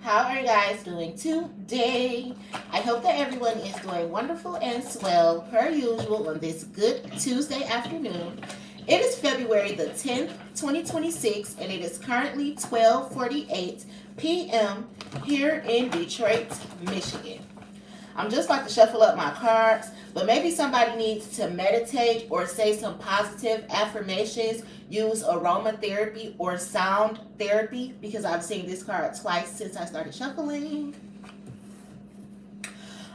How are you guys doing today? I hope that everyone is doing wonderful and swell per usual on this good Tuesday afternoon. It is February the 10th, 2026, and it is currently 12:48 p.m. here in Detroit, Michigan. I'm just about to shuffle up my cards, but maybe somebody needs to meditate or say some positive affirmations, use aromatherapy or sound therapy, because I've seen this card twice since I started shuffling.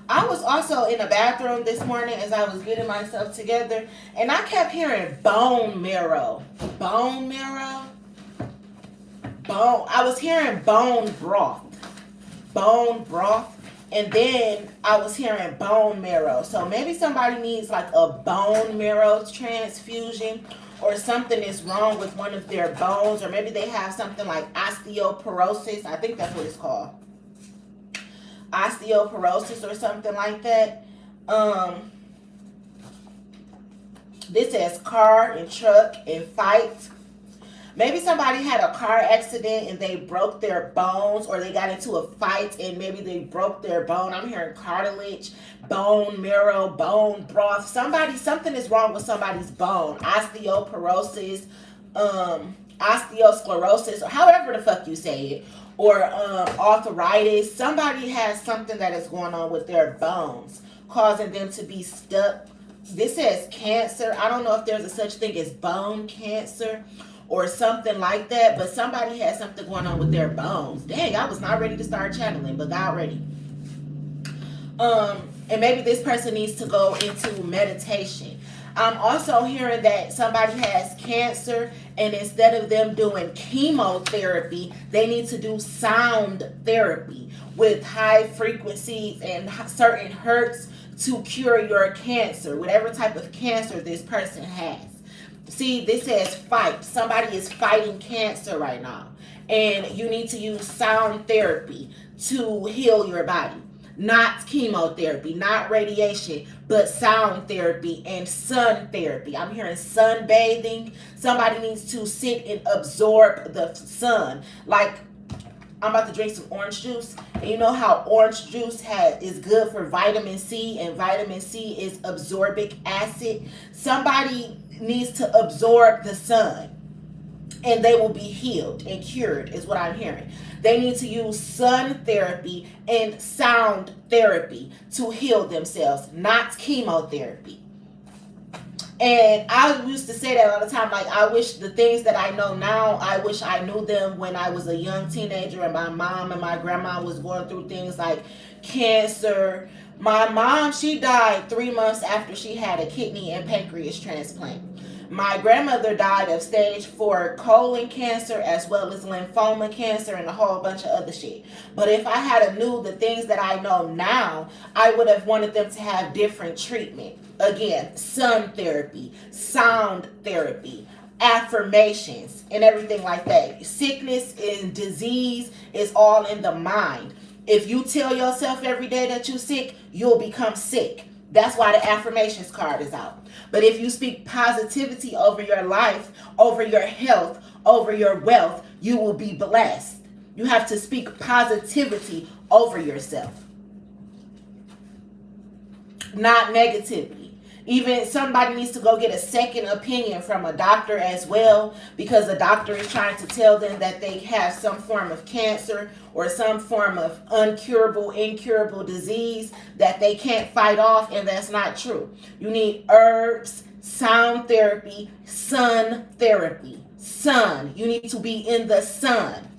I was also in the bathroom this morning as I was getting myself together, and I kept hearing bone marrow. Bone marrow? I was hearing bone broth. Bone broth. And then I was hearing bone marrow. So maybe somebody needs like a bone marrow transfusion, or something is wrong with one of their bones, or maybe they have something like osteoporosis. I think that's what it's called. Osteoporosis or something like that. This says car and truck and fight. Maybe somebody had a car accident and they broke their bones, or they got into a fight and maybe they broke their bone. I'm hearing cartilage, bone marrow, bone broth. Something is wrong with somebody's bone. Osteoporosis, osteosclerosis, or however the fuck you say it, or arthritis. Somebody has something that is going on with their bones, causing them to be stuck. This says cancer. I don't know if there's a such thing as bone cancer or something like that, but somebody has something going on with their bones. Dang, I was not ready to start channeling, but got ready. And maybe this person needs to go into meditation. I'm also hearing that somebody has cancer, and instead of them doing chemotherapy, they need to do sound therapy with high frequencies and certain hertz to cure your cancer, whatever type of cancer this person has. See, this says fight. Somebody is fighting cancer right now, and you need to use sound therapy to heal your body. Not chemotherapy, not radiation, but sound therapy and sun therapy. I'm hearing sunbathing. Somebody needs to sit and absorb the sun. Like, I'm about to drink some orange juice, and you know how orange juice is good for vitamin C, and vitamin C is absorbic acid. Somebody needs to absorb the sun, and they will be healed and cured, is what I'm hearing. They need to use sun therapy and sound therapy to heal themselves, not chemotherapy. And I used to say that all the time, like, I wish the things that I know now, I wish I knew them when I was a young teenager and my mom and my grandma was going through things like cancer. My mom, she died 3 months after she had a kidney and pancreas transplant. My grandmother died of stage 4 colon cancer, as well as lymphoma cancer and a whole bunch of other shit. But if I had knew the things that I know now, I would have wanted them to have different treatment. Again, sun therapy, sound therapy, affirmations, and everything like that. Sickness and disease is all in the mind. If you tell yourself every day that you're sick, you'll become sick. That's why the affirmations card is out. But if you speak positivity over your life, over your health, over your wealth, you will be blessed. You have to speak positivity over yourself, not negativity. Even somebody needs to go get a second opinion from a doctor as well, because the doctor is trying to tell them that they have some form of cancer or some form of incurable disease that they can't fight off, and that's not true. You need herbs, sound therapy, sun therapy. Sun. You need to be in the sun.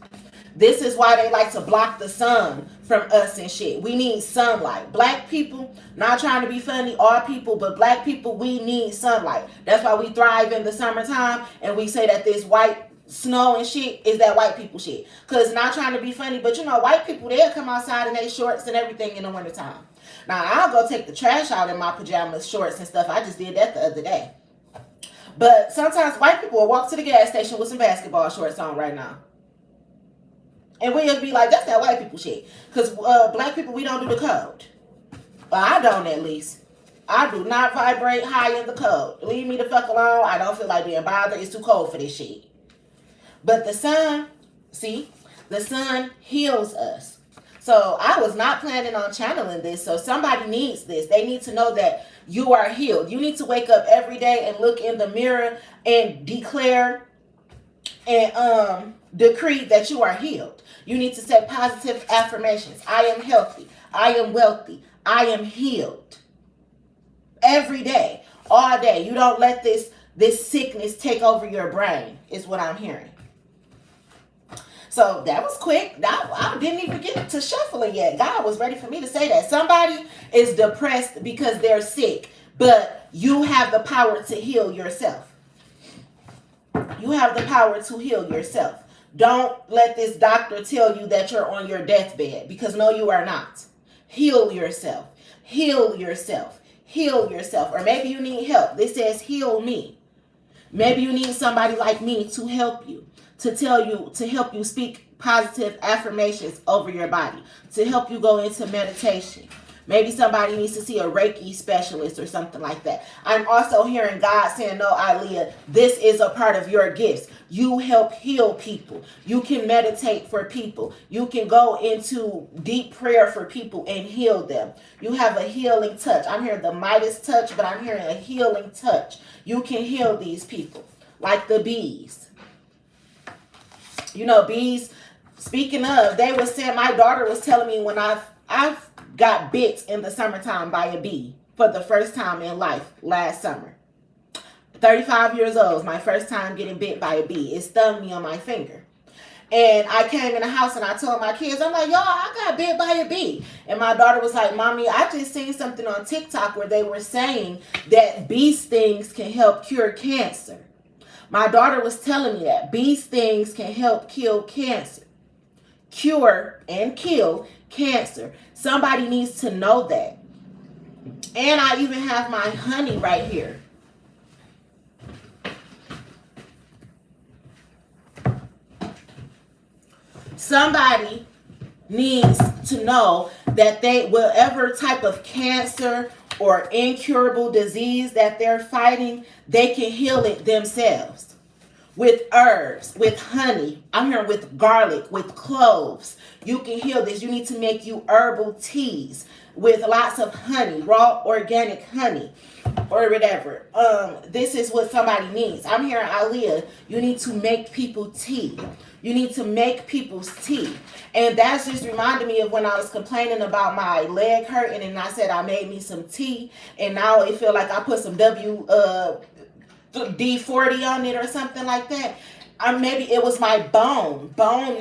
This is why they like to block the sun from us and shit. We need sunlight. Black people, not trying to be funny, all people, but black people, we need sunlight. That's why we thrive in the summertime, and we say that this white snow and shit is that white people shit. Because not trying to be funny, but you know, white people, they'll come outside in their shorts and everything in the wintertime. Now, I'll go take the trash out in my pajamas, shorts, and stuff. I just did that the other day. But sometimes white people will walk to the gas station with some basketball shorts on right now. And we'll be like, that's that white people shit. Because black people, we don't do the code. Well, I don't, at least. I do not vibrate high in the code. Leave me the fuck alone. I don't feel like being bothered. It's too cold for this shit. But the sun, see, the sun heals us. So I was not planning on channeling this. So somebody needs this. They need to know that you are healed. You need to wake up every day and look in the mirror and declare and decree that you are healed. You need to say positive affirmations. I am healthy. I am wealthy. I am healed. Every day, all day. You don't let this sickness take over your brain, is what I'm hearing. So that was quick. I didn't even get to shuffling yet. God was ready for me to say that. Somebody is depressed because they're sick, but you have the power to heal yourself. You have the power to heal yourself. Don't let this doctor tell you that you're on your deathbed, because no, you are not. Heal yourself. Heal yourself. Heal yourself. Or maybe you need help. This says heal me. Maybe you need somebody like me to help you, to tell you, to help you speak positive affirmations over your body, to help you go into meditation. Maybe somebody needs to see a Reiki specialist or something like that. I'm also hearing God saying, no, Isleah, this is a part of your gifts. You help heal people. You can meditate for people. You can go into deep prayer for people and heal them. You have a healing touch. I'm hearing the Midas touch, but I'm hearing a healing touch. You can heal these people, like the bees. You know, bees, speaking of, they were saying, my daughter was telling me when I've got bit in the summertime by a bee for the first time in life last summer. 35 years old was my first time getting bit by a bee. It stung me on my finger. And I came in the house and I told my kids, I'm like, y'all, I got bit by a bee. And my daughter was like, Mommy, I just seen something on TikTok where they were saying that bee stings can help cure cancer. My daughter was telling me that bee stings can help kill cancer. Cure and kill cancer. Somebody needs to know that. And I even have my honey right here. Somebody needs to know that they, whatever type of cancer or incurable disease that they're fighting, they can heal it themselves. With herbs, with honey, I'm hearing with garlic, with cloves. You can heal this. You need to make you herbal teas with lots of honey, raw organic honey or whatever. This is what somebody needs. I'm hearing, Isleah, you need to make people tea. You need to make people's tea. And that's just reminded me of when I was complaining about my leg hurting and I said I made me some tea and now it feel like I put some D40 on it or something like that. Maybe it was my bone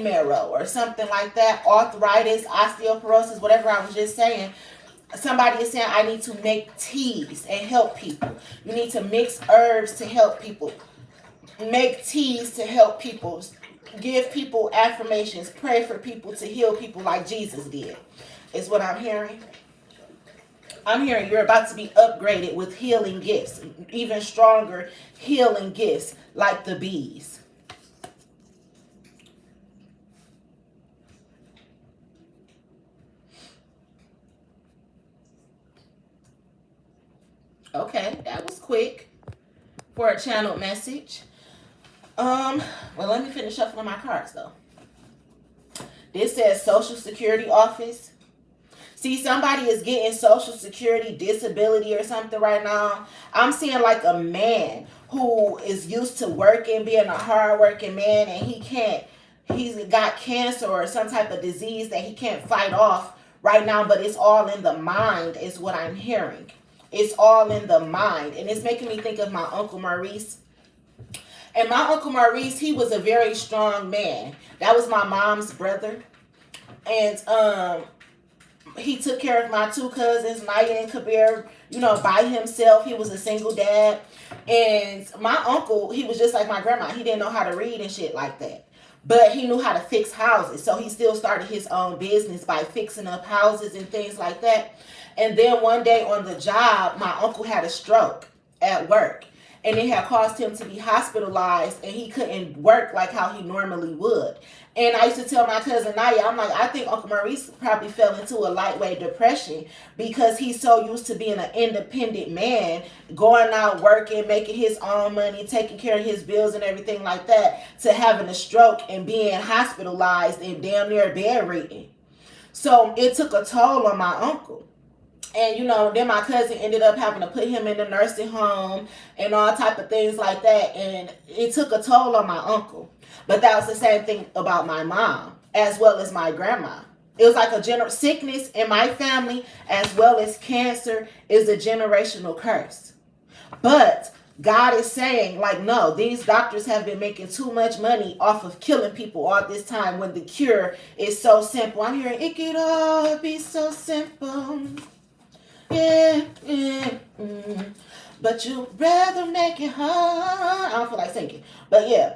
marrow or something like that, arthritis, osteoporosis, whatever I was just saying. Somebody is saying I need to make teas and help people. You need to mix herbs to help people. Make teas to help people. Give people affirmations. Pray for people to heal people like Jesus did, is what I'm hearing. I'm hearing you're about to be upgraded with healing gifts, even stronger healing gifts like the bees. Okay, that was quick for a channeled message. Well, let me finish shuffling my cards though. This says Social Security Office. See, somebody is getting Social Security disability or something right now. I'm seeing like a man who is used to working, being a hard-working man, and he's got cancer or some type of disease that he can't fight off right now, but it's all in the mind is what I'm hearing. It's all in the mind. And it's making me think of my Uncle Maurice. And my Uncle Maurice, he was a very strong man. That was my mom's brother. And he took care of my two cousins, Naya and Kabir, by himself. He was a single dad. And my uncle, he was just like my grandma. He didn't know how to read and shit like that. But he knew how to fix houses. So he still started his own business by fixing up houses and things like that. And then one day on the job, my uncle had a stroke at work. And it had caused him to be hospitalized, and he couldn't work like how he normally would. And I used to tell my cousin Naya, I'm like, I think Uncle Maurice probably fell into a lightweight depression because he's so used to being an independent man, going out working, making his own money, taking care of his bills and everything like that, to having a stroke and being hospitalized and damn near bedridden. So it took a toll on my uncle. And then my cousin ended up having to put him in the nursing home and all type of things like that. And it took a toll on my uncle. But that was the same thing about my mom as well as my grandma. It was like a sickness in my family as well as cancer is a generational curse. But God is saying, like, no, these doctors have been making too much money off of killing people all this time when the cure is so simple. I'm hearing, it could all be so simple. Yeah, yeah, but you'd rather make it hard. I don't feel like singing. But yeah,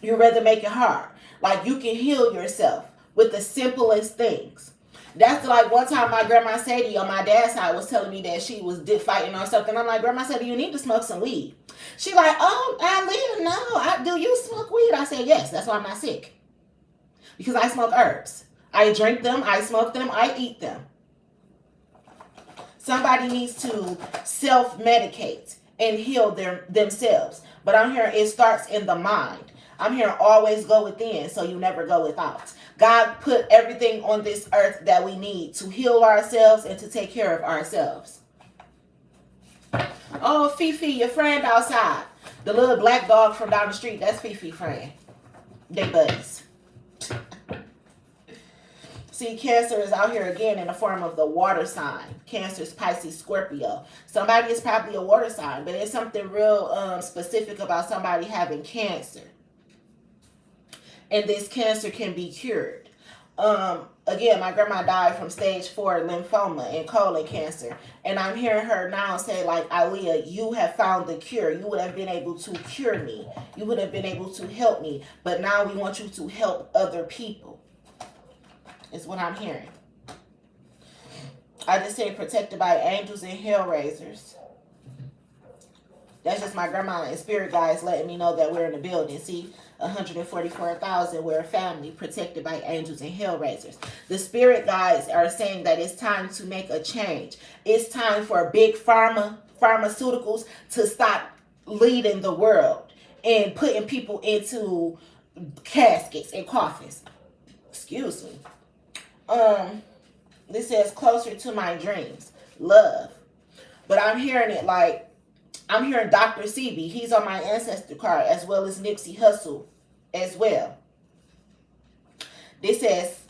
you'd rather make it hard. Like, you can heal yourself with the simplest things. That's like one time my grandma Sadie on my dad's side was telling me that she was fighting or something. I'm like, Grandma Sadie, you need to smoke some weed. She like, oh, Isleah, no, do you smoke weed? I said, yes, that's why I'm not sick. Because I smoke herbs. I drink them, I smoke them, I eat them. Somebody needs to self-medicate and heal themselves. But I'm hearing it starts in the mind. I'm hearing always go within so you never go without. God put everything on this earth that we need to heal ourselves and to take care of ourselves. Oh, Fifi, your friend outside. The little black dog from down the street, that's Fifi friend. They buddies. See, Cancer is out here again in the form of the water sign. Cancer is Pisces, Scorpio. Somebody is probably a water sign, but it's something real specific about somebody having cancer. And this cancer can be cured. Again, my grandma died from stage 4 lymphoma and colon cancer. And I'm hearing her now say, like, Isleah, you have found the cure. You would have been able to cure me. You would have been able to help me. But now we want you to help other people. Is what I'm hearing. I just say protected by angels and hellraisers. That's just my grandma and spirit guides letting me know that we're in the building. See, 144,000, we're a family protected by angels and hellraisers. The spirit guides are saying that it's time to make a change. It's time for big pharmaceuticals to stop leading the world and putting people into caskets and coffins. Excuse me. This says closer to my dreams. Love. But I'm hearing it like, I'm hearing Dr. Sebi. He's on my ancestor card, as well as Nipsey Hussle as well. This says,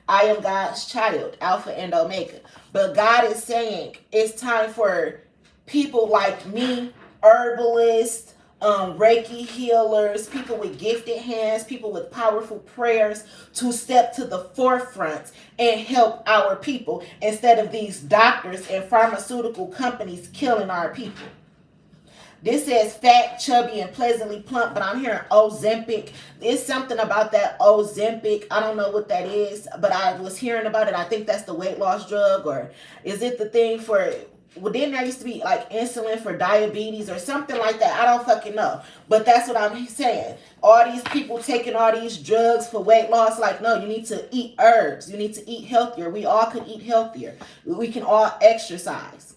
I am God's child, Alpha and Omega. But God is saying it's time for people like me, herbalists, Reiki healers, people with gifted hands, people with powerful prayers to step to the forefront and help our people instead of these doctors and pharmaceutical companies killing our people. This says fat, chubby, and pleasantly plump, but I'm hearing Ozempic. There's something about that Ozempic. I don't know what that is, but I was hearing about it. I think that's the weight loss drug, or is it the thing for... Well, then there used to be like insulin for diabetes or something like that. I don't fucking know. But that's what I'm saying. All these people taking all these drugs for weight loss. Like, no, you need to eat herbs. You need to eat healthier. We all could eat healthier. We can all exercise.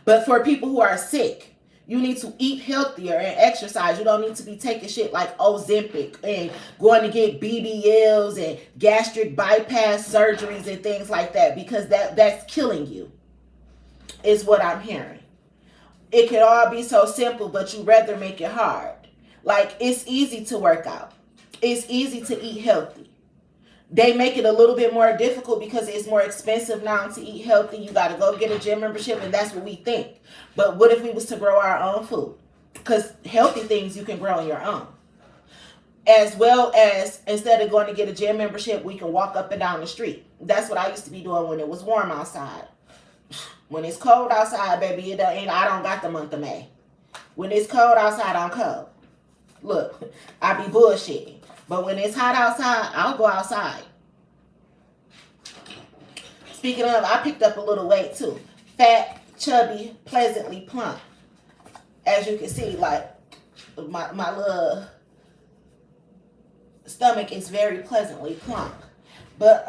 But for people who are sick, you need to eat healthier and exercise. You don't need to be taking shit like Ozempic and going to get BBLs and gastric bypass surgeries and things like that, because that's killing you. Is what I'm hearing. It could all be so simple, but you rather make it hard. Like, it's easy to work out. It's easy to eat healthy. They make it a little bit more difficult because it's more expensive now to eat healthy. You got to go get a gym membership, and that's what we think. But what if we was to grow our own food? Because healthy things you can grow on your own. As well as, instead of going to get a gym membership, we can walk up and down the street. That's what I used to be doing when it was warm outside. When it's cold outside, baby, I don't got the month of May. When it's cold outside, I'm cold. Look, I be bullshitting. But when it's hot outside, I'll go outside. Speaking of, I picked up a little weight too. Fat, chubby, pleasantly plump. As you can see, like, my little stomach is very pleasantly plump. But,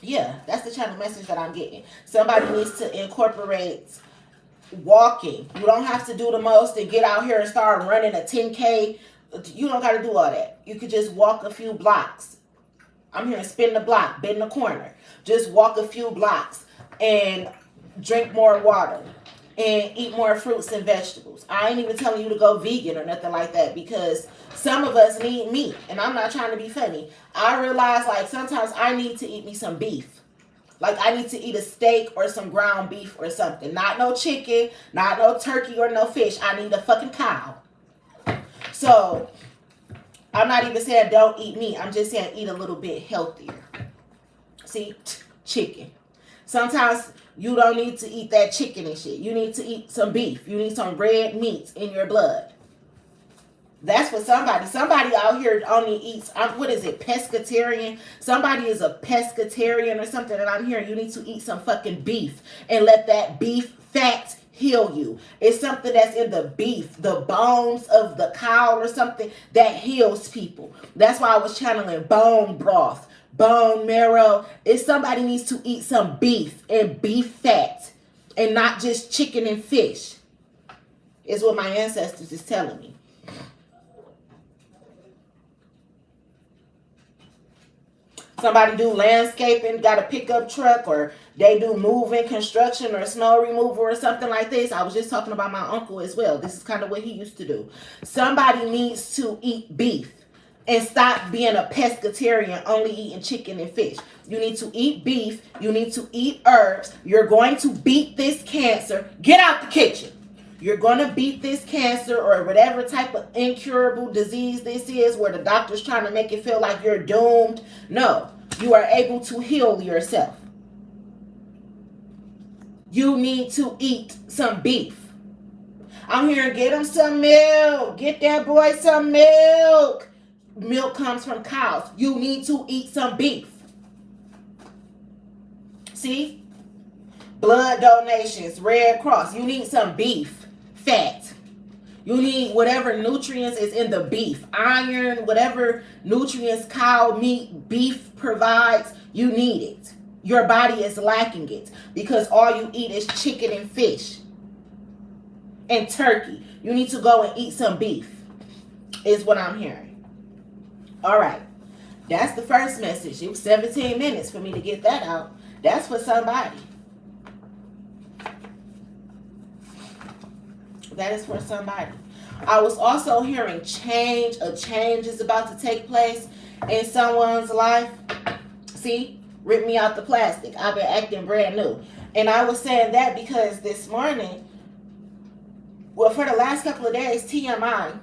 yeah, that's the kind of message that I'm getting. Somebody needs to incorporate walking. You don't have to do the most and get out here and start running a 10K. You don't got to do all that. You could just walk a few blocks. I'm hearing spin the block, bend the corner. Just walk a few blocks and drink more water and eat more fruits and vegetables. I ain't even telling you to go vegan or nothing like that, because some of us need meat, and I'm not trying to be funny. I realize, like, sometimes I need to eat me some beef. Like, I need to eat a steak or some ground beef or something. Not no chicken, not no turkey or no fish. I need a fucking cow. So, I'm not even saying don't eat meat. I'm just saying eat a little bit healthier. See? Chicken. Sometimes you don't need to eat that chicken and shit. You need to eat some beef. You need some red meat in your blood. That's for somebody. Somebody out here only eats, what is it, pescatarian? Somebody is a pescatarian or something, and I'm hearing you need to eat some fucking beef and let that beef fat heal you. It's something that's in the beef, the bones of the cow or something that heals people. That's why I was channeling bone broth, bone marrow. If somebody needs to eat some beef and beef fat and not just chicken and fish, is what my ancestors is telling me. Somebody do landscaping, got a pickup truck, or they do moving, construction, or snow removal or something like this. I was just talking about my uncle as well. This is kind of what he used to do. Somebody needs to eat beef and stop being a pescatarian, only eating chicken and fish. You need to eat beef. You need to eat herbs. You're going to beat this cancer. Get out the kitchen. You're going to beat this cancer or whatever type of incurable disease this is, where the doctor's trying to make it feel like you're doomed. No, you are able to heal yourself. You need to eat some beef. I'm hearing get him some milk. Get that boy some milk. Milk comes from cows. You need to eat some beef. See? Blood donations, Red Cross. You need some beef. Fat. You need whatever nutrients is in the beef. Iron, whatever nutrients cow meat, beef provides, you need it. Your body is lacking it because all you eat is chicken and fish and turkey. You need to go and eat some beef, is what I'm hearing. All right. That's the first message. It was 17 minutes for me to get that out. That's for somebody. That is for somebody. I was also hearing change. A change is about to take place in someone's life. See? Rip me out the plastic. I've been acting brand new. And I was saying that because this morning, well, for the last couple of days, TMI,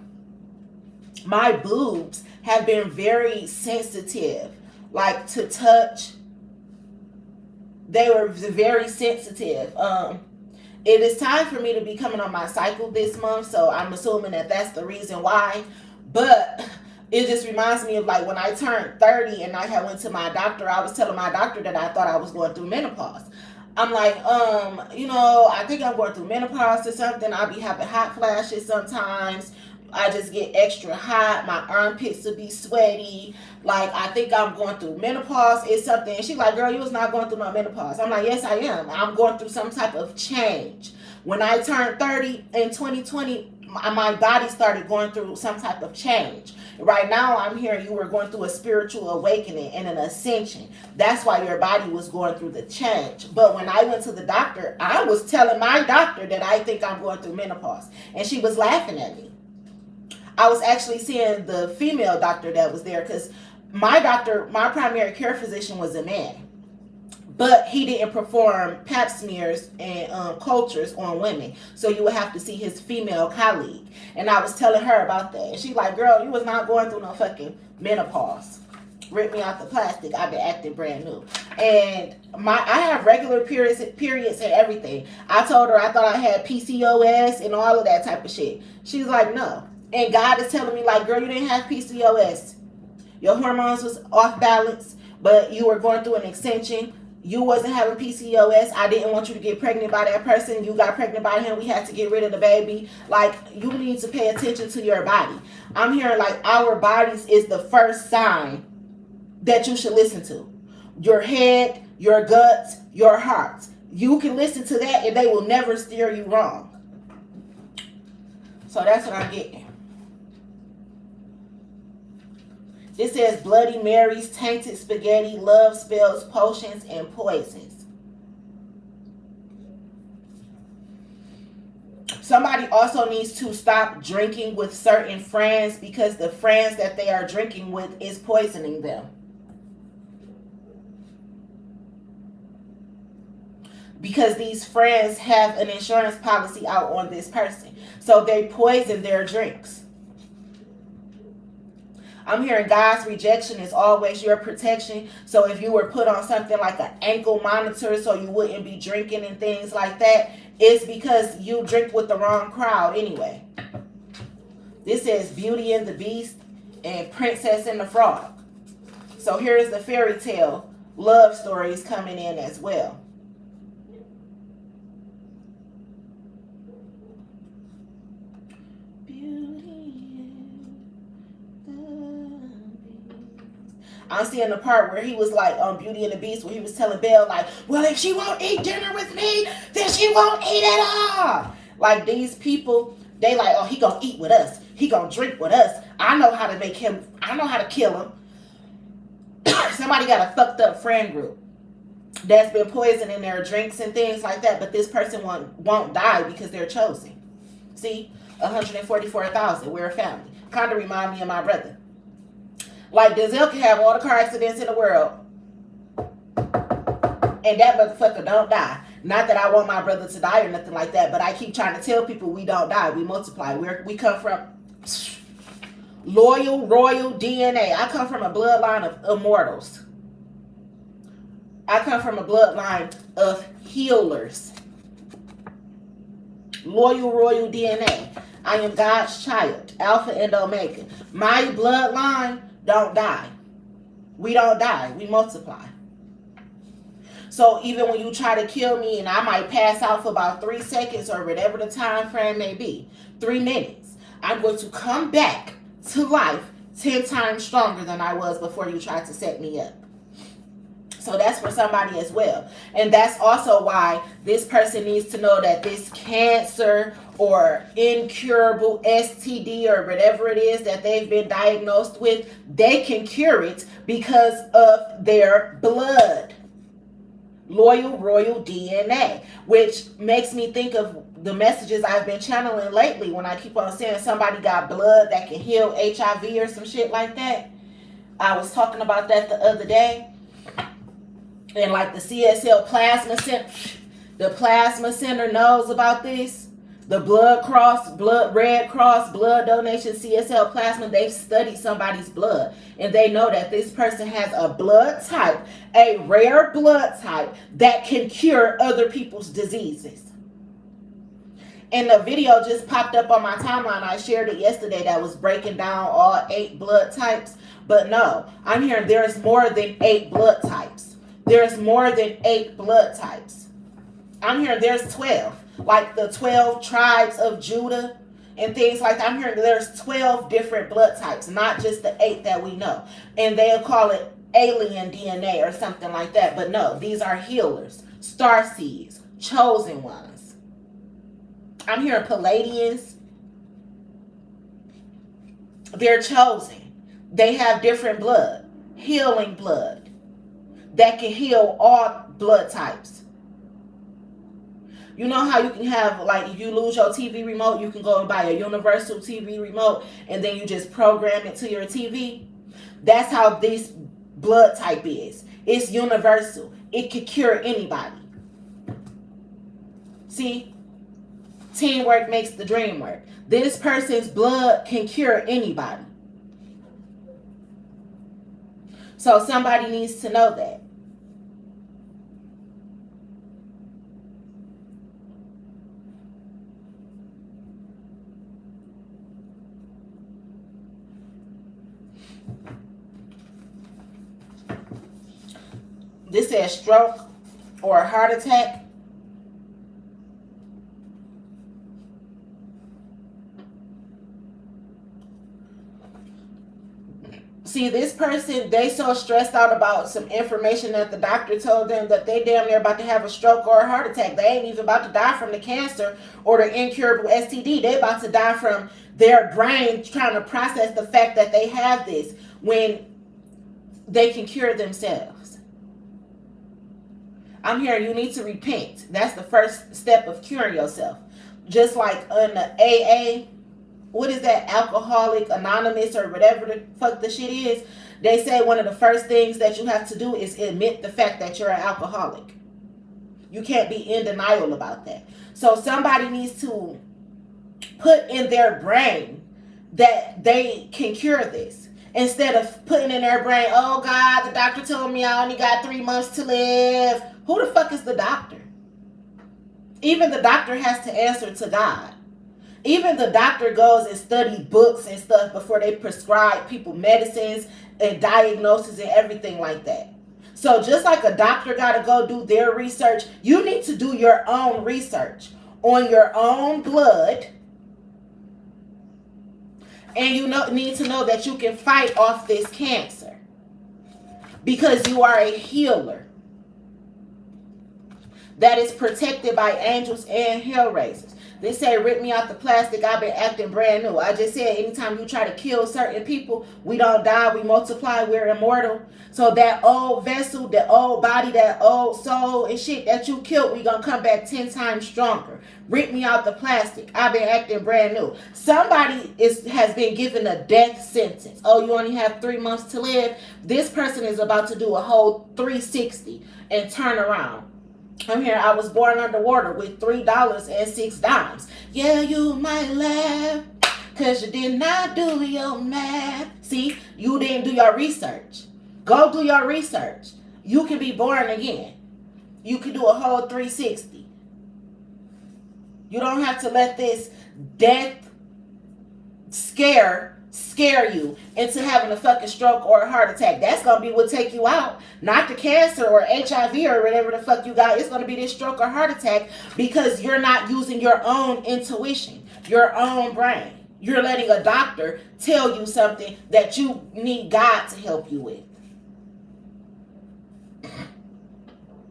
my boobs have been very sensitive. Like to touch. They were very sensitive. It is time for me to be coming on my cycle this month, so I'm assuming that that's the reason why. But it just reminds me of like when I turned 30 and I had went to my doctor. I was telling my doctor that I thought I was going through menopause. I'm like, I think I'm going through menopause or something. I'll be having hot flashes sometimes. I just get extra hot. My armpits will be sweaty. Like, I think I'm going through menopause or something. And she's like, girl, you was not going through no menopause. I'm like, yes, I am. I'm going through some type of change. When I turned 30 in 2020, my body started going through some type of change. Right now, I'm hearing you were going through a spiritual awakening and an ascension. That's why your body was going through the change. But when I went to the doctor, I was telling my doctor that I think I'm going through menopause. And she was laughing at me. I was actually seeing the female doctor that was there because my doctor, my primary care physician was a man. But he didn't perform pap smears and cultures on women. So you would have to see his female colleague. And I was telling her about that. And she's like, girl, you was not going through no fucking menopause. Rip me out the plastic. I've been acting brand new. And I have regular periods and everything. I told her I thought I had PCOS and all of that type of shit. She's like, no. And God is telling me, like, girl, you didn't have PCOS. Your hormones was off balance, but you were going through an extension. You wasn't having PCOS. I didn't want you to get pregnant by that person. You got pregnant by him. We had to get rid of the baby. Like, you need to pay attention to your body. I'm hearing, like, our bodies is the first sign that you should listen to. Your head, your guts, your heart. You can listen to that and they will never steer you wrong. So that's what I'm getting. This says Bloody Marys, tainted spaghetti, love spells, potions, and poisons. Somebody also needs to stop drinking with certain friends because the friends that they are drinking with is poisoning them. Because these friends have an insurance policy out on this person. So they poison their drinks. I'm hearing God's rejection is always your protection. So if you were put on something like an ankle monitor so you wouldn't be drinking and things like that, it's because you drink with the wrong crowd anyway. This says Beauty and the Beast and Princess and the Frog. So here's the fairy tale love stories coming in as well. I'm seeing the part where he was like on Beauty and the Beast, where he was telling Belle, like, well, if she won't eat dinner with me, then she won't eat at all. Like, these people, they like, oh, he gonna eat with us. He gonna drink with us. I know how to make him, I know how to kill him. Somebody got a fucked up friend group that's been poisoning their drinks and things like that, but this person won't die because they're chosen. See, 144,000, we're a family. Kind of remind me of my brother. Like, Denzel can have all the car accidents in the world, and that motherfucker don't die. Not that I want my brother to die or nothing like that, but I keep trying to tell people we don't die. We multiply. We come from royal DNA. I come from a bloodline of immortals. I come from a bloodline of healers. Royal DNA. I am God's child, Alpha and Omega. My bloodline don't die. We don't die. We multiply. So even when you try to kill me and I might pass out for about 3 seconds or whatever the time frame may be, 3 minutes, I'm going to come back to life 10 times stronger than I was before you tried to set me up. So that's for somebody as well. And that's also why this person needs to know that this cancer or incurable STD or whatever it is that they've been diagnosed with, they can cure it because of their blood. Royal DNA, which makes me think of the messages I've been channeling lately when I keep on saying somebody got blood that can heal HIV or some shit like that. I was talking about that the other day. And like the CSL Plasma Center, the Plasma Center knows about this. The Red Cross blood donation, CSL Plasma, they've studied somebody's blood. And they know that this person has a blood type, a rare blood type that can cure other people's diseases. And the video just popped up on my timeline. I shared it yesterday that was breaking down all 8 blood types. But no, I'm hearing there's more than 8 blood types. There's more than 8 blood types. I'm hearing there's 12. Like the 12 tribes of Judah and things like that. I'm hearing there's 12 different blood types, not just the 8 that we know. And they'll call it alien DNA or something like that. But no, these are healers, starseeds, chosen ones. I'm hearing Palladians. They're chosen. They have different blood, healing blood that can heal all blood types. You know how you can have, like, if you lose your TV remote, you can go and buy a universal TV remote and then you just program it to your TV? That's how this blood type is. It's universal. It can cure anybody. See? Teamwork makes the dream work. This person's blood can cure anybody. So somebody needs to know that. This says stroke or a heart attack. See, this person, they so stressed out about some information that the doctor told them that they damn near about to have a stroke or a heart attack. They ain't even about to die from the cancer or the incurable STD. They about to die from their brain trying to process the fact that they have this when they can cure themselves. I'm hearing you need to repent. That's the first step of curing yourself. Just like on the AA, what is that, Alcoholic Anonymous or whatever the fuck the shit is, they say one of the first things that you have to do is admit the fact that you're an alcoholic. You can't be in denial about that. So somebody needs to put in their brain that they can cure this, instead of putting in their brain, oh God, the doctor told me I only got 3 months to live. Who the fuck is the doctor? Even the doctor has to answer to God. Even the doctor goes and study books and stuff before they prescribe people medicines and diagnoses and everything like that. So just like a doctor got to go do their research, you need to do your own research on your own blood. And you need to know that you can fight off this cancer because you are a healer that is protected by angels and hellraisers. They say, rip me out the plastic, I've been acting brand new. I just said, anytime you try to kill certain people, we don't die, we multiply, we're immortal. So that old vessel, that old body, that old soul and shit that you killed, we gonna come back 10 times stronger. Rip me out the plastic, I've been acting brand new. Somebody has been given a death sentence. Oh, you only have 3 months to live? This person is about to do a whole 360 and turn around. I'm here. I was born underwater with $3.06. Yeah, you might laugh because you did not do your math. See, you didn't do your research. Go do your research. You can be born again. You can do a whole 360. You don't have to let this death scare you into having a fucking stroke or a heart attack. That's gonna be what take you out, not the cancer or HIV or whatever the fuck you got. It's gonna be this stroke or heart attack because you're not using your own intuition, your own brain. You're letting a doctor tell you something that you need God to help you with.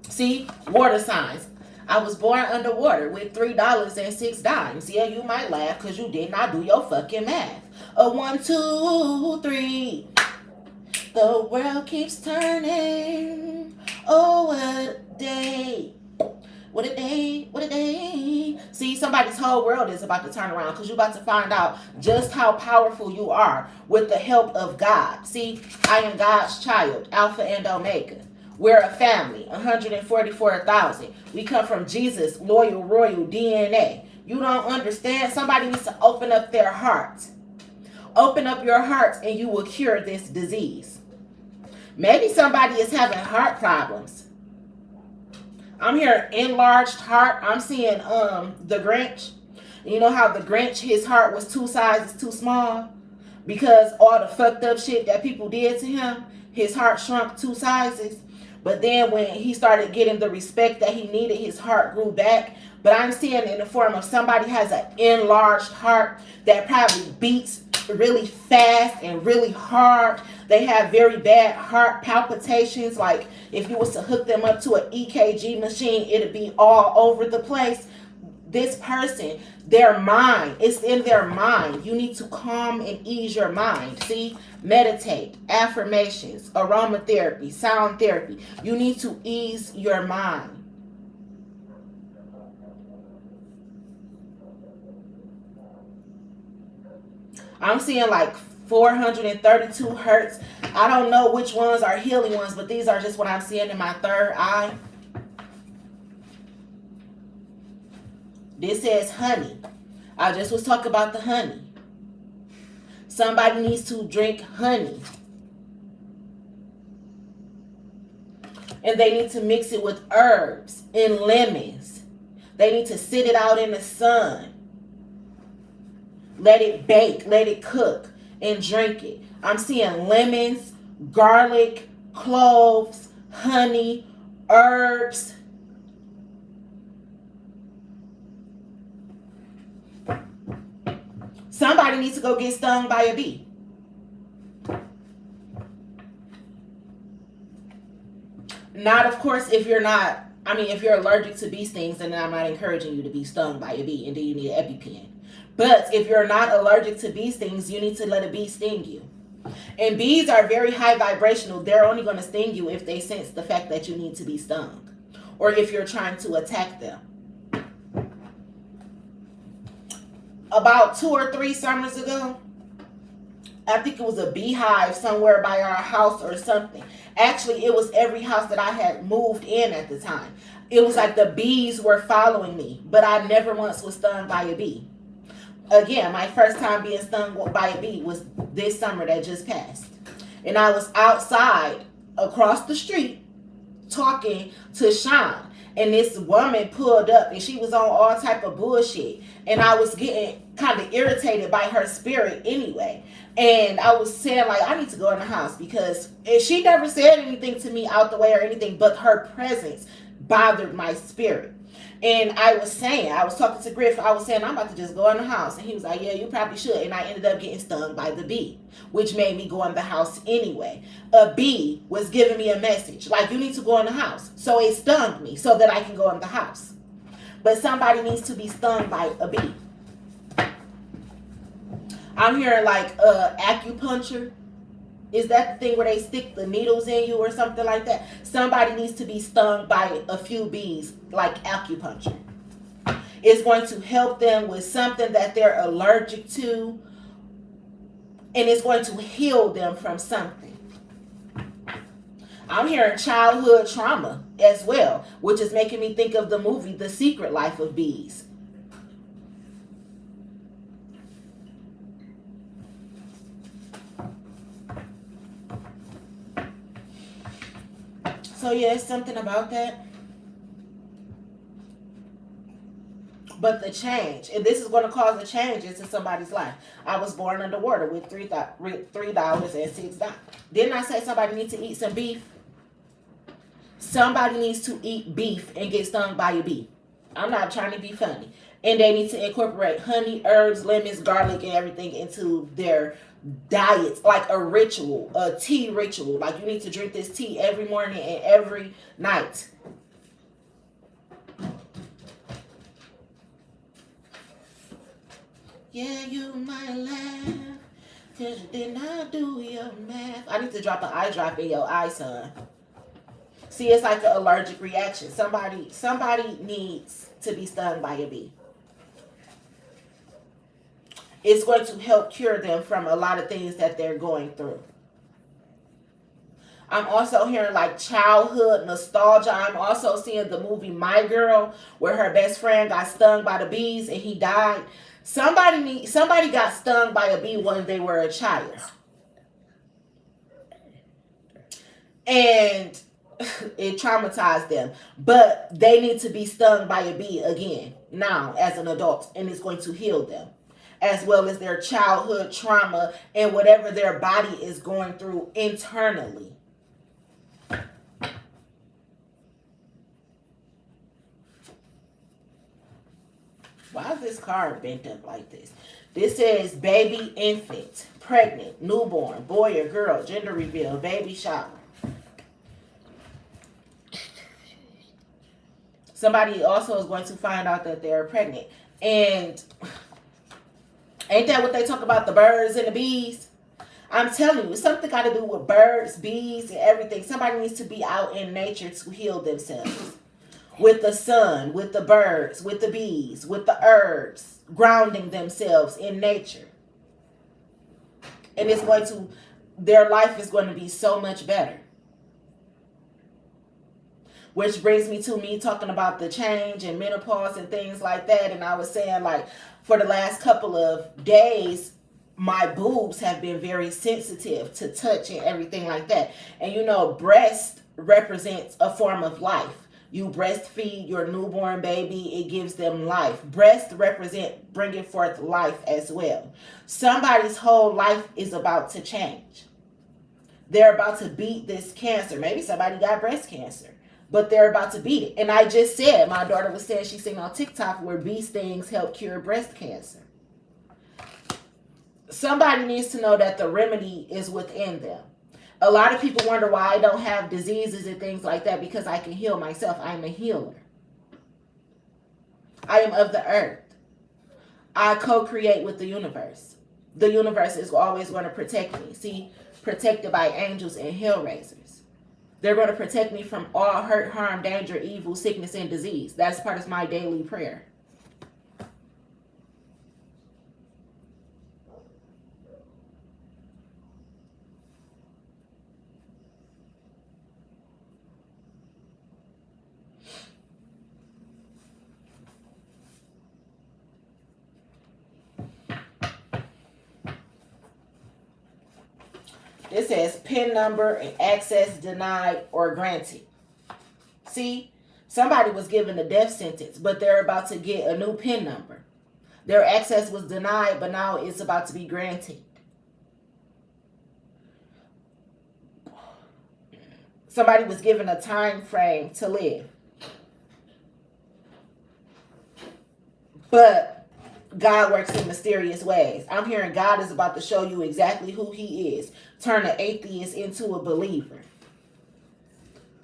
See, water signs. I was born underwater with $3.06. Yeah, you might laugh because you did not do your fucking math. A 1, 2, 3. The world keeps turning. Oh, what a day. What a day. What a day. See, somebody's whole world is about to turn around because you're about to find out just how powerful you are with the help of God. See, I am God's child, Alpha and Omega. We're a family, 144,000. We come from Jesus' loyal, royal DNA. You don't understand? Somebody needs to open up their hearts. Open up your hearts and you will cure this disease. Maybe somebody is having heart problems. I'm hearing enlarged heart. I'm seeing the Grinch. You know how the Grinch, his heart was 2 sizes too small? Because all the fucked up shit that people did to him, his heart shrunk 2 sizes. But then when he started getting the respect that he needed, his heart grew back. But I'm seeing it in the form of somebody has an enlarged heart that probably beats really fast and really hard. They have very bad heart palpitations. Like if you was to hook them up to an EKG machine, it'd be all over the place. This person, their mind, it's in their mind. You need to calm and ease your mind. See, meditate, affirmations, aromatherapy, sound therapy. You need to ease your mind. I'm seeing like 432 hertz. I don't know which ones are healing ones, but these are just what I'm seeing in my third eye. This says honey. I just was talking about the honey. Somebody needs to drink honey. And they need to mix it with herbs and lemons. They need to sit it out in the sun. Let it bake, let it cook, and drink it. I'm seeing lemons, garlic, cloves, honey, herbs. Somebody needs to go get stung by a bee. Not, of course, if you're not, I mean, if you're allergic to bee stings, then I'm not encouraging you to be stung by a bee, and then you need an EpiPen. But if you're not allergic to bee stings, you need to let a bee sting you. And bees are very high vibrational. They're only going to sting you if they sense the fact that you need to be stung, or if you're trying to attack them. About 2 or 3 summers ago, I think it was a beehive somewhere by our house or something. Actually, it was every house that I had moved in at the time. It was like the bees were following me, but I never once was stung by a bee. Again, my first time being stung by a bee was this summer that just passed. And I was outside across the street talking to Sean. And this woman pulled up and she was on all type of bullshit. And I was getting kind of irritated by her spirit anyway. And I was saying, like, I need to go in the house, because she never said anything to me out the way or anything, but her presence bothered my spirit. And I was talking to Griff, I was saying, I'm about to just go in the house. And he was like, yeah, you probably should. And I ended up getting stung by the bee, which made me go in the house anyway. A bee was giving me a message, like, you need to go in the house. So it stung me so that I can go in the house. But somebody needs to be stung by a bee. I'm hearing like acupuncture. Is that the thing where they stick the needles in you or something like that? Somebody needs to be stung by a few bees, like acupuncture. It's going to help them with something that they're allergic to, and it's going to heal them from something. I'm hearing childhood trauma as well, which is making me think of the movie The Secret Life of Bees. So yeah, it's something about that. But the change, and this is going to cause a change into somebody's life. I was born underwater with $3 and $6. Didn't I say somebody needs to eat some beef? Somebody needs to eat beef and get stung by a bee. I'm not trying to be funny. And they need to incorporate honey, herbs, lemons, garlic, and everything into their diets, like a ritual, a tea ritual. Like, you need to drink this tea every morning and every night. Yeah, you might laugh, cause you did not do your math. I need to drop an eye drop in your eye, son. See, it's like an allergic reaction. Somebody needs to be stung by a bee. It's going to help cure them from a lot of things that they're going through. I'm also hearing like childhood nostalgia. I'm also seeing the movie My Girl, where her best friend got stung by the bees and he died. Somebody got stung by a bee when they were a child. And it traumatized them. But they need to be stung by a bee again now as an adult, and it's going to heal them, as well as their childhood trauma and whatever their body is going through internally. Why is this card bent up like this? This says baby, infant, pregnant, newborn, boy or girl, gender reveal, baby shower. Somebody also is going to find out that they're pregnant. And ain't that what they talk about, the birds and the bees? I'm telling you, something got to do with birds, bees, and everything. Somebody needs to be out in nature to heal themselves. With the sun, with the birds, with the bees, with the herbs, grounding themselves in nature. And it's going to, their life is going to be so much better. Which brings me to me talking about the change and menopause and things like that. And I was saying, like, for the last couple of days, my boobs have been very sensitive to touch and everything like that. And you know, breast represents a form of life. You breastfeed your newborn baby, it gives them life. Breast represent bringing forth life as well. Somebody's whole life is about to change. They're about to beat this cancer. Maybe somebody got breast cancer, but they're about to beat it. And I just said, my daughter was saying she's seen on TikTok where bee stings help cure breast cancer. Somebody needs to know that the remedy is within them. A lot of people wonder why I don't have diseases and things like that, because I can heal myself. I'm a healer. I am of the earth. I co-create with the universe. The universe is always going to protect me. See, protected by angels and hellraisers. They're going to protect me from all hurt, harm, danger, evil, sickness, and disease. That's part of my daily prayer. It says PIN number and access denied or granted. See, somebody was given a death sentence, but they're about to get a new PIN number. Their access was denied, but now it's about to be granted. Somebody was given a time frame to live. But God works in mysterious ways. I'm hearing God is about to show you exactly who he is. Turn an atheist into a believer.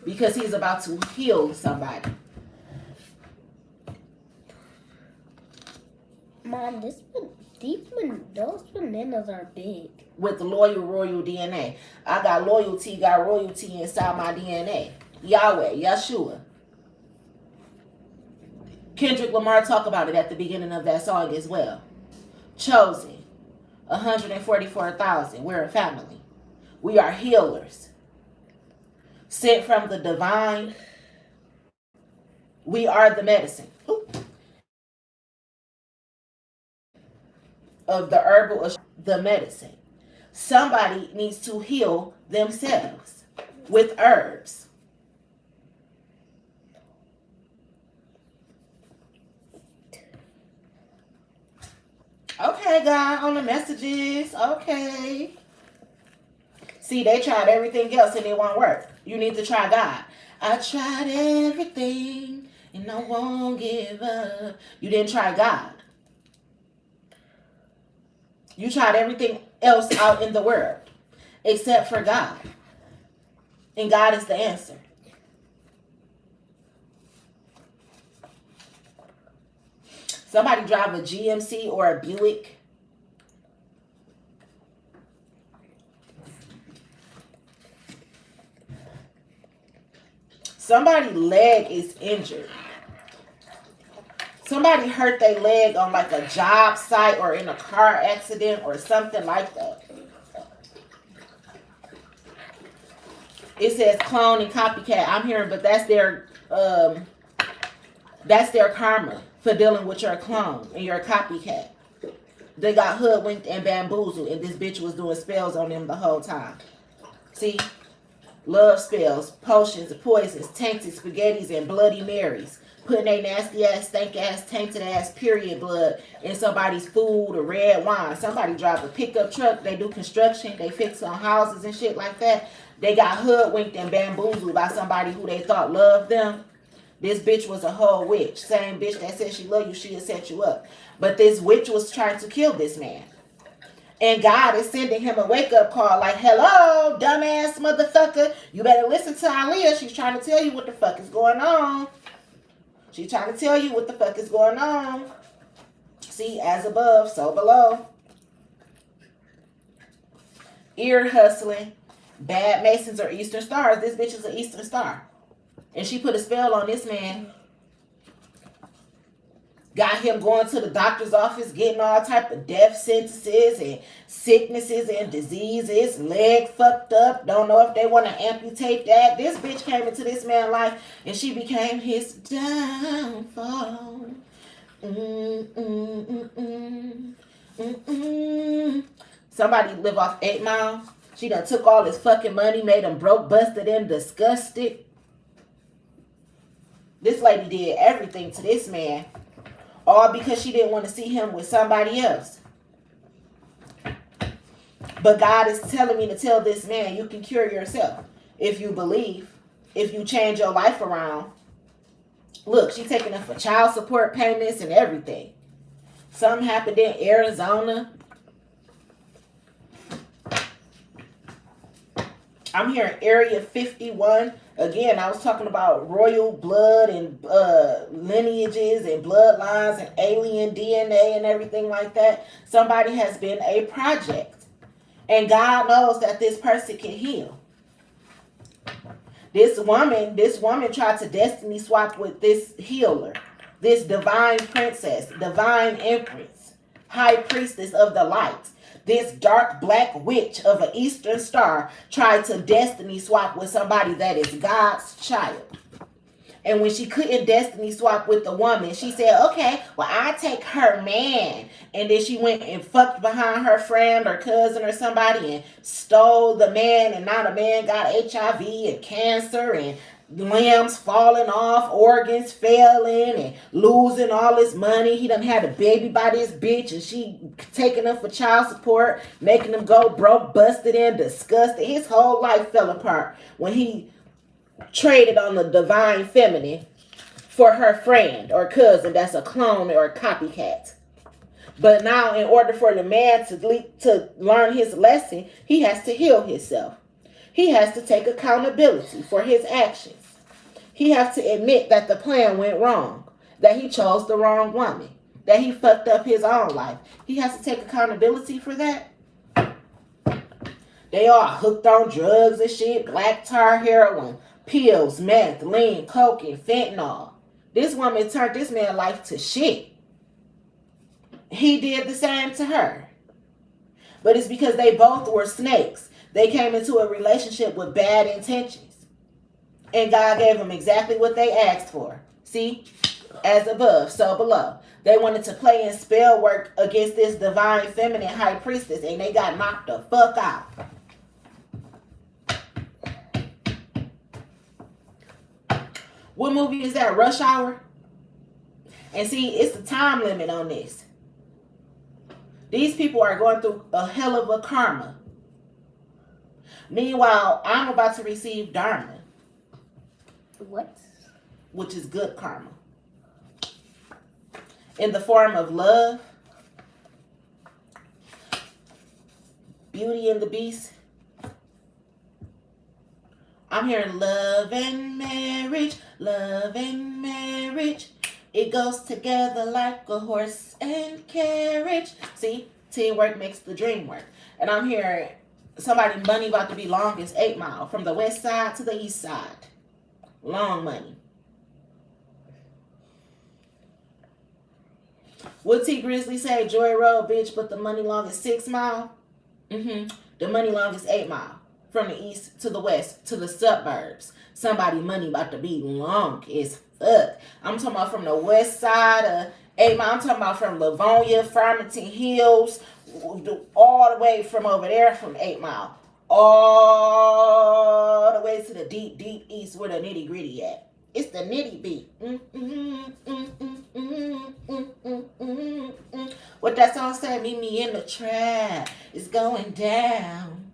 Because he's about to heal somebody. Mom, those bananas are big. With the royal DNA. I got loyalty, got royalty inside my DNA. Yahweh, Yeshua. Kendrick Lamar talk about it at the beginning of that song as well. Chosen. 144,000. We're a family. We are healers. Sent from the divine. We are the medicine. Of the herbal, the medicine. Somebody needs to heal themselves with herbs. Okay, God, on the messages. Okay. See, they tried everything else and it won't work. You need to try God. I tried everything and I won't give up. You didn't try God. You tried everything else out in the world except for God. And God is the answer. Somebody drive a GMC or a Buick. Somebody's leg is injured. Somebody hurt their leg on like a job site or in a car accident or something like that. It says clone and copycat. I'm hearing, but that's their karma for dealing with your clone and your copycat. They got hoodwinked and bamboozled, and this bitch was doing spells on them the whole time. See? Love spells, potions, poisons, tainted spaghettis, and Bloody Marys. Putting a nasty ass, stank ass, tainted ass period blood in somebody's food or red wine. Somebody drive a pickup truck. They do construction. They fix on houses and shit like that. They got hoodwinked and bamboozled by somebody who they thought loved them. This bitch was a whole witch. Same bitch that said she loved you, she'll set you up. But this witch was trying to kill this man. And God is sending him a wake-up call like, hello, dumbass motherfucker. You better listen to Isleah. She's trying to tell you what the fuck is going on. She's trying to tell you what the fuck is going on. See, as above, so below. Ear hustling. Bad Masons or Eastern Stars. This bitch is an Eastern Star. And she put a spell on this man. Got him going to the doctor's office, getting all type of death sentences and sicknesses and diseases. Leg fucked up. Don't know if they want to amputate that. This bitch came into this man's life and she became his downfall. Somebody live off 8 Mile. She done took all his fucking money, made him broke, busted, and disgusted. This lady did everything to this man. All because she didn't want to see him with somebody else. But God is telling me to tell this man, you can cure yourself. If you believe. If you change your life around. Look, she's taking him for child support payments and everything. Something happened in Arizona. I'm hearing Area 51. Again, I was talking about royal blood and lineages and bloodlines and alien DNA and everything like that. Somebody has been a project. And God knows that this person can heal. This woman tried to destiny swap with this healer, this divine princess, divine empress, high priestess of the light. This dark black witch of an eastern star tried to destiny swap with somebody that is God's child. And when she couldn't destiny swap with the woman, she said, okay, well, I'll take her man. And then she went and fucked behind her friend or cousin or somebody and stole the man. And now the man got HIV and cancer and limbs falling off, organs failing and losing all his money. He done had a baby by this bitch and she taking him for child support, making him go broke, busted in, disgusted. His whole life fell apart when he traded on the divine feminine for her friend or cousin that's a clone or a copycat. But now in order for the man to learn his lesson, he has to heal himself. He has to take accountability for his actions. He has to admit that the plan went wrong, that he chose the wrong woman, that he fucked up his own life. He has to take accountability for that. They all hooked on drugs and shit, black tar, heroin, pills, meth, lean, coke, and fentanyl. This woman turned this man's life to shit. He did the same to her. But it's because they both were snakes. They came into a relationship with bad intentions. And God gave them exactly what they asked for. See? As above, so below. They wanted to play in spell work against this divine feminine high priestess, and they got knocked the fuck out. What movie is that? Rush Hour? And see, it's the time limit on this. These people are going through a hell of a karma. Meanwhile, I'm about to receive dharma. What? Which is good karma. In the form of love, Beauty and the Beast. I'm hearing love and marriage, love and marriage. It goes together like a horse and carriage. See, teamwork makes the dream work. And I'm hearing somebody money about to be long as 8 Mile from the west side to the east side. Long money. What T Grizzly say? Joy Road, bitch, but the money long as 6 Mile? The money long as 8 Mile. From the east to the west to the suburbs. Somebody money about to be long as fuck. I'm talking about from the west side of 8 Mile. I'm talking about from Livonia, Farmington Hills, all the way from over there from 8 Mile. All the way to the deep, deep east where the nitty gritty at. It's the nitty beat. What that song said, meet me in the trap. It's going down.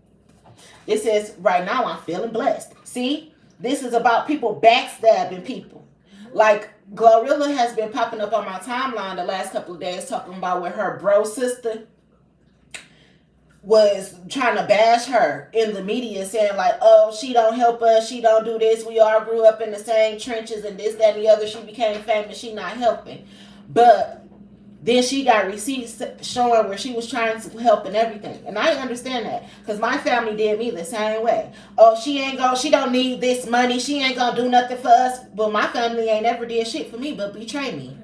It says, right now I'm feeling blessed. See, this is about people backstabbing people. Like, Glorilla has been popping up on my timeline the last couple of days talking about where her bro sister was trying to bash her in the media, saying like, oh, she don't help us, she don't do this, we all grew up in the same trenches and this, that, and the other, she became famous, she not helping. But then she got receipts showing where she was trying to help and everything. And I understand that, because my family did me the same way. Oh, she don't need this money, she ain't gonna do nothing for us. But my family ain't ever did shit for me but betray me.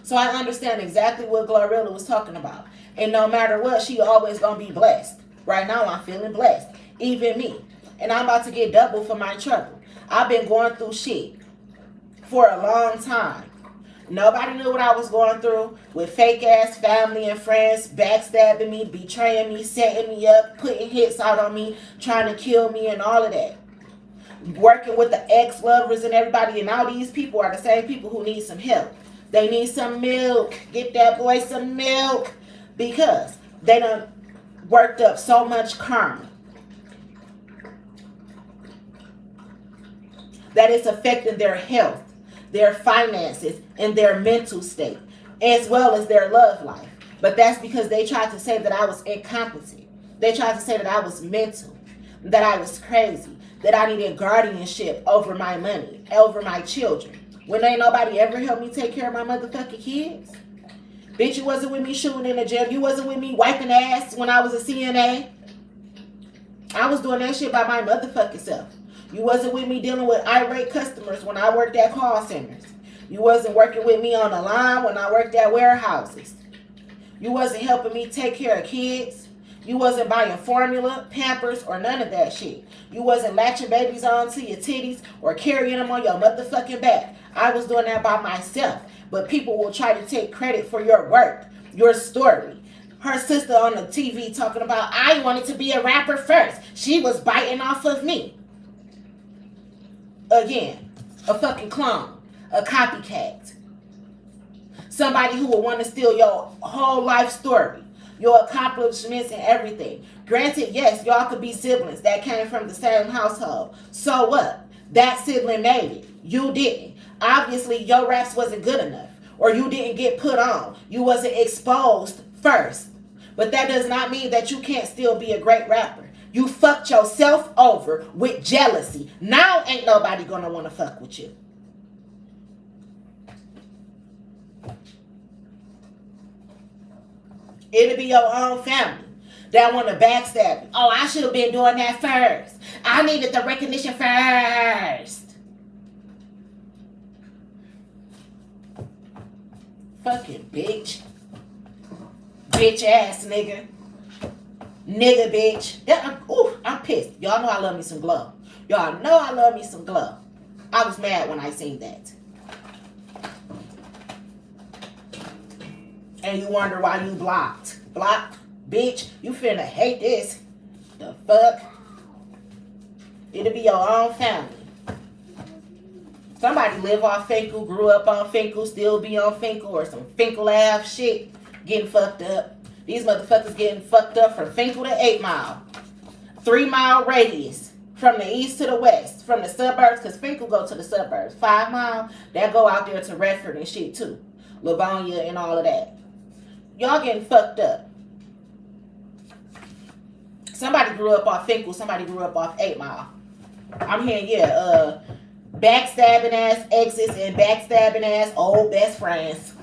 So I understand exactly what Glorilla was talking about. And no matter what, she always gonna be blessed. Right now I'm feeling blessed. Even me. And I'm about to get double for my trouble. I've been going through shit for a long time. Nobody knew what I was going through with fake ass family and friends backstabbing me, betraying me, setting me up, putting hits out on me, trying to kill me and all of that. Working with the ex-lovers and everybody, and now these people are the same people who need some help. They need some milk. Get that boy some milk. Because they done worked up so much karma that it's affecting their health, their finances, and their mental state, as well as their love life. But that's because they tried to say that I was incompetent. They tried to say that I was mental, that I was crazy, that I needed guardianship over my money, over my children. When ain't nobody ever helped me take care of my motherfucking kids. Bitch, you wasn't with me shooting in the gym. You wasn't with me wiping ass when I was a CNA. I was doing that shit by my motherfucking self. You wasn't with me dealing with irate customers when I worked at call centers. You wasn't working with me on the line when I worked at warehouses. You wasn't helping me take care of kids. You wasn't buying formula, Pampers, or none of that shit. You wasn't latching babies onto your titties or carrying them on your motherfucking back. I was doing that by myself. But people will try to take credit for your work, your story. Her sister on the TV talking about, I wanted to be a rapper first. She was biting off of me. Again, a fucking clone, a copycat. Somebody who will want to steal your whole life story, your accomplishments and everything. Granted, yes, y'all could be siblings that came from the same household. So what? That sibling made it. You didn't. Obviously, your raps wasn't good enough. Or you didn't get put on. You wasn't exposed first. But that does not mean that you can't still be a great rapper. You fucked yourself over with jealousy. Now ain't nobody gonna want to fuck with you. It'll be your own family that want to backstab you. Oh, I should have been doing that first. I needed the recognition first. Fucking bitch. Bitch ass nigga. Nigga bitch. I'm pissed. Y'all know I love me some Glow. Y'all know I love me some Glow. I was mad when I seen that. And you wonder why you blocked. Blocked? Bitch, you finna hate this. The fuck? It'll be your own family. Somebody live off Finkel, grew up on Finkel, still be on Finkel, or some Finkel ass shit. Getting fucked up. These motherfuckers getting fucked up from Finkel to 8 Mile. 3 mile radius. From the east to the west. From the suburbs, because Finkel go to the suburbs. 5 Mile, that go out there to Redford and shit too. Livonia and all of that. Y'all getting fucked up. Somebody grew up off Finkel. Somebody grew up off 8 Mile. I'm hearing, backstabbing ass exes and backstabbing ass old best friends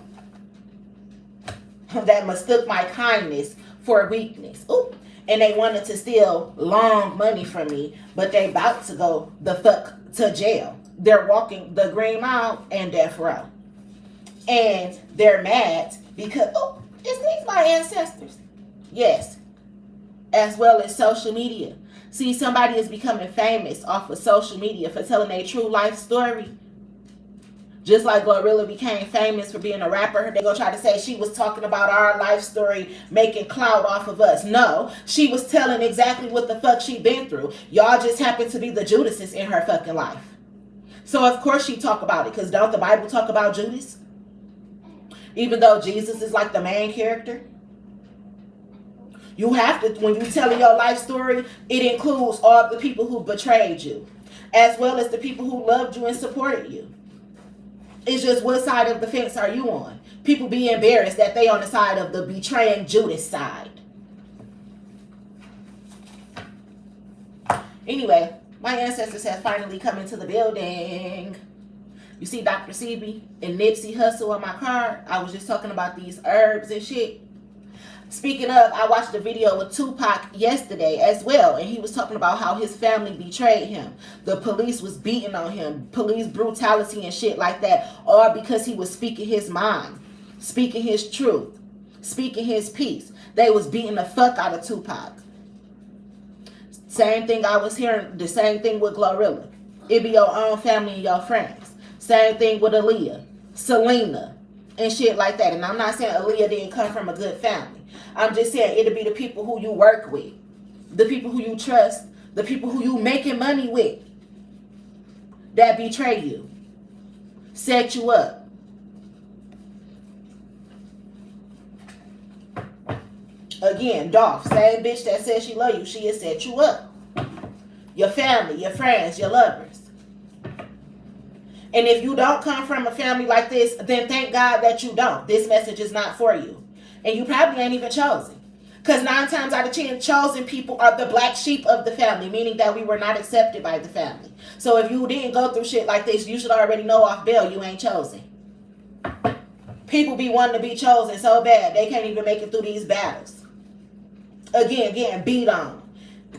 that mistook my kindness for weakness. Ooh. And they wanted to steal long money from me, but they about to go the fuck to jail. They're walking the Green Mile and death row. And they're mad because, is these my ancestors? Yes. As well as social media. See, somebody is becoming famous off of social media for telling a true life story. Just like Glorilla became famous for being a rapper, they gonna try to say she was talking about our life story, making clout off of us. No, she was telling exactly what the fuck she been through. Y'all just happen to be the Judases in her fucking life. So of course she talk about it, because don't the Bible talk about Judas? Even though Jesus is like the main character. You have to, when you telling your life story, it includes all the people who betrayed you, as well as the people who loved you and supported you. It's just what side of the fence are you on? People be embarrassed that they on the side of the betraying Judas side. Anyway, my ancestors have finally come into the building. You see Dr. CB and Nipsey Hussle on my card? I was just talking about these herbs and shit. Speaking of, I watched a video with Tupac yesterday as well, and he was talking about how his family betrayed him. The police was beating on him, police brutality and shit like that, all because he was speaking his mind, speaking his truth, speaking his peace. They was beating the fuck out of Tupac. Same thing I was hearing, the same thing with Glorilla. It be your own family and your friends. Same thing with Isleah, Selena, and shit like that. And I'm not saying Isleah didn't come from a good family. I'm just saying it'll be the people who you work with, the people who you trust, the people who you making money with that betray you, set you up. Again, Dolph, same bitch that says she love you, she has set you up. Your family, your friends, your lovers. And if you don't come from a family like this, then thank God that you don't. This message is not for you. And you probably ain't even chosen. Because 9 times out of 10, chosen people are the black sheep of the family, meaning that we were not accepted by the family. So if you didn't go through shit like this, you should already know off bail you ain't chosen. People be wanting to be chosen so bad, they can't even make it through these battles. Again, getting beat on,